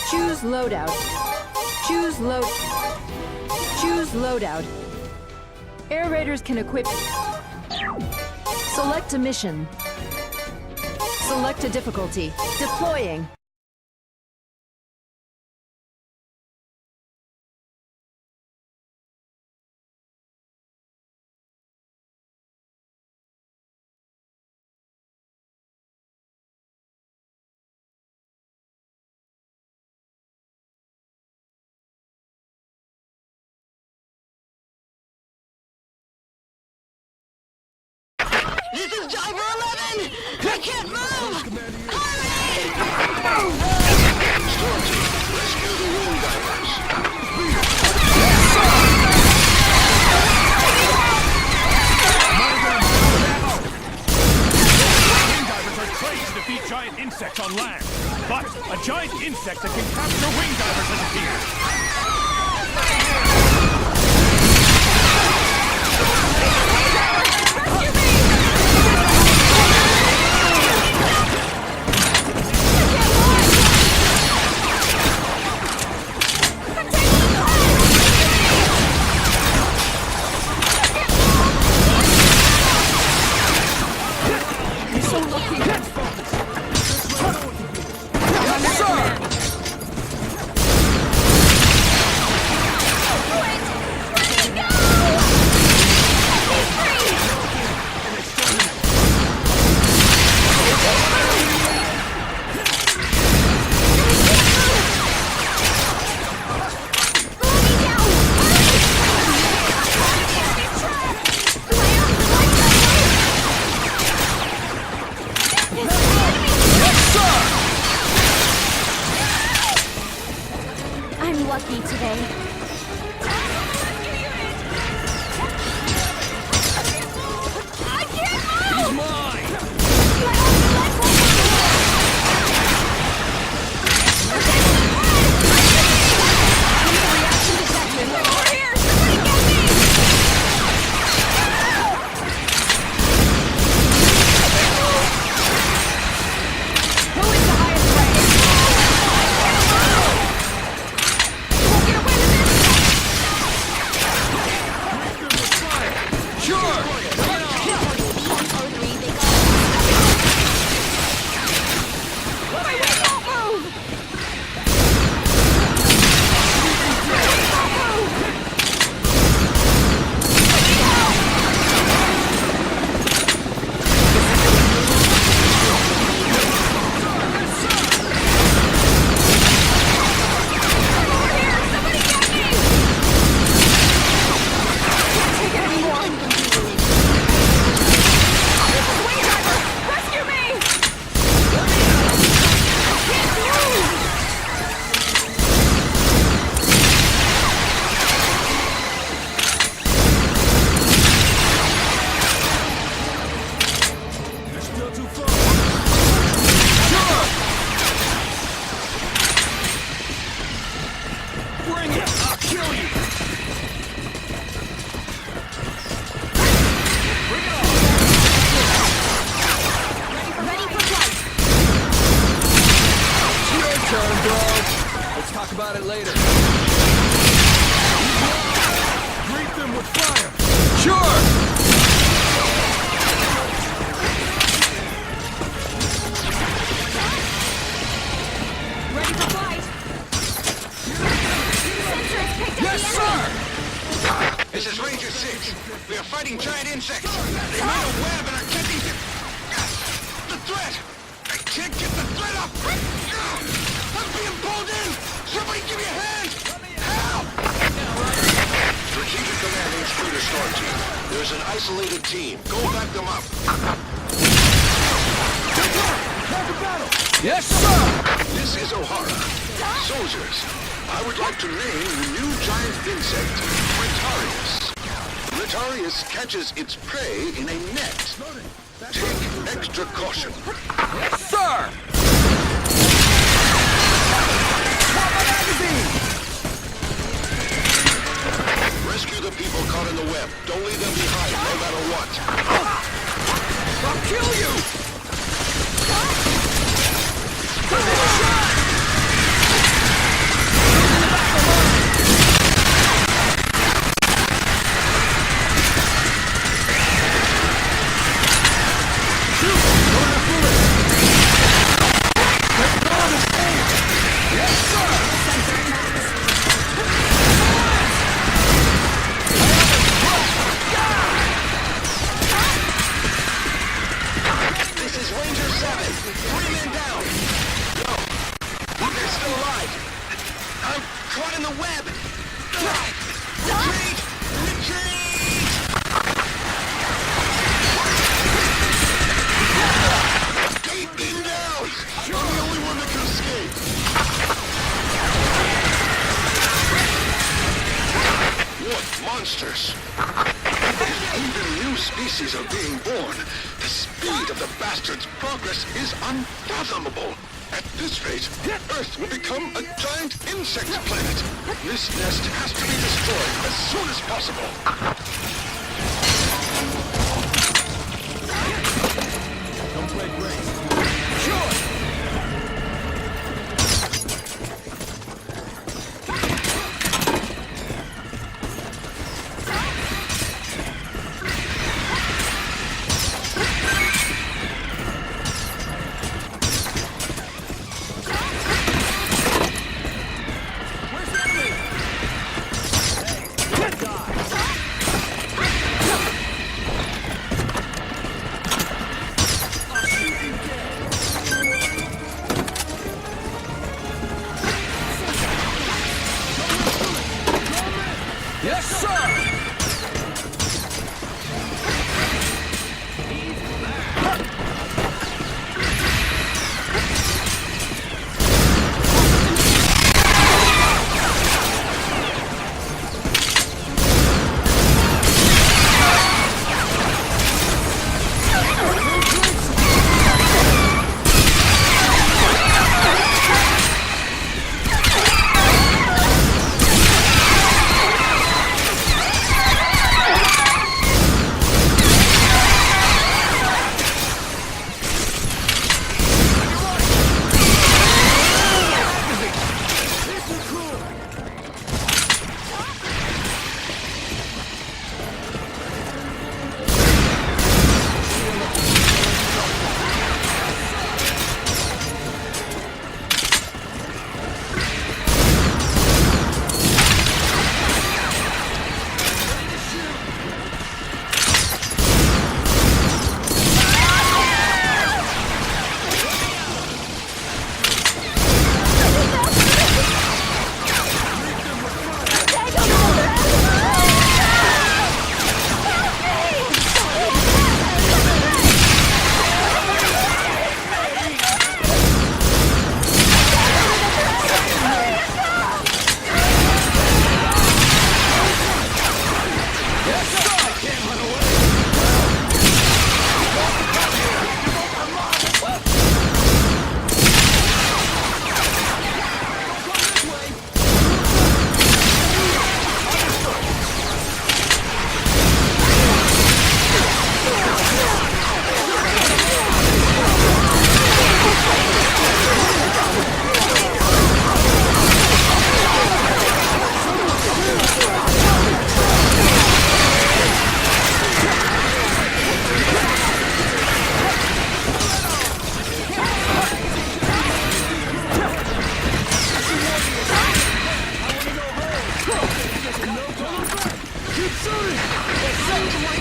Choose loadout. Choose load. Choose loadout. Air raiders can equip. Select a mission. Select a difficulty. Deploying. This is Diver 11! I can't move! Hurry! Storm team, rescue the wing divers. Wing divers are trained to defeat giant insects on land. But a giant insect that can capture wing divers has appeared. I'm lucky today. I can't move! He's mine! Over here! Somebody get me! Who is the highest rank? Won't get away with this! Sure! My wing won't move! Rescue me! You're still too far. Bring it! I'll kill you! Bring it on! Ready for flight! Your turn, bro. Let's talk about it later. Greet them with fire! Sure! Ready for flight! Sensor has picked up Yes, the sir! enemy! This is Ranger 6. We are fighting giant insects. They made a web and are catching the threat. I can't get the threat up. I'm being pulled in. Somebody give me a hand. Help! Strategic Command HQ to Storm Team. There's an isolated team. Go back them up. Yes, sir! This is O'Hara. Soldiers, I would like to name the new giant insect Retarius. Retarius catches its prey in a net. Take extra caution. Yes, sir! Rescue the people caught in the web. Don't leave them behind, no matter what. I'll kill you! Shot! monsters. If even new species are being born, the speed of the bastards' progress is unfathomable. At this rate, Earth will become a giant insect planet. This nest has to be destroyed as soon as possible. Don't play Grace. Sure! Yes, sir!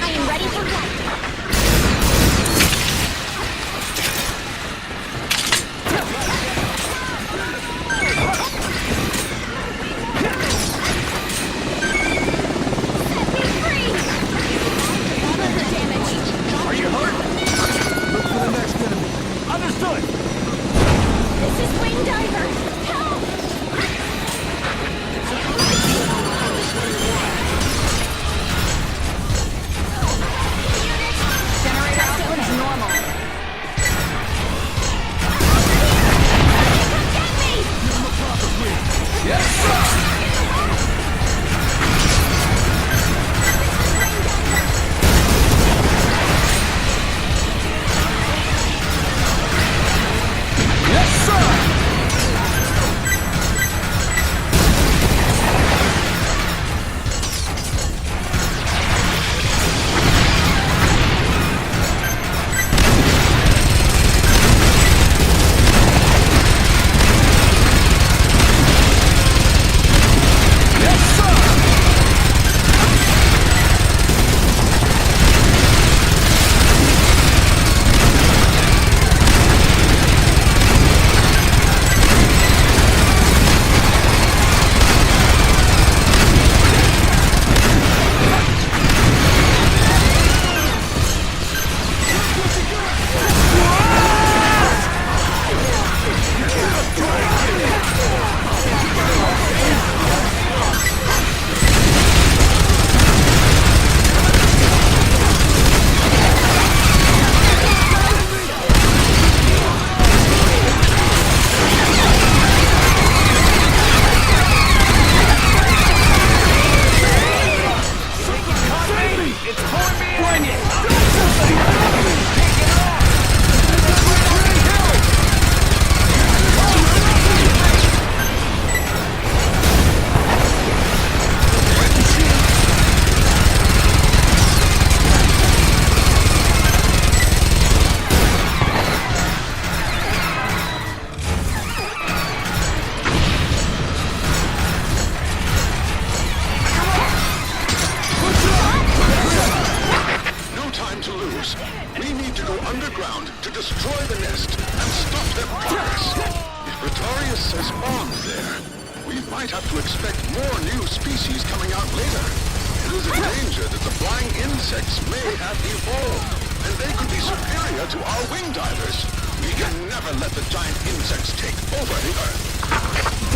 I am ready for flight. Are you hurt? Look for the next enemy. Understood! This is Wing Diver! Help! Generator output is normal. Yes, sir! Yes, sir! might have to expect more new species coming out later. It is a danger that the flying insects may have evolved, and they could be superior to our wing divers. We can never let the giant insects take over the Earth.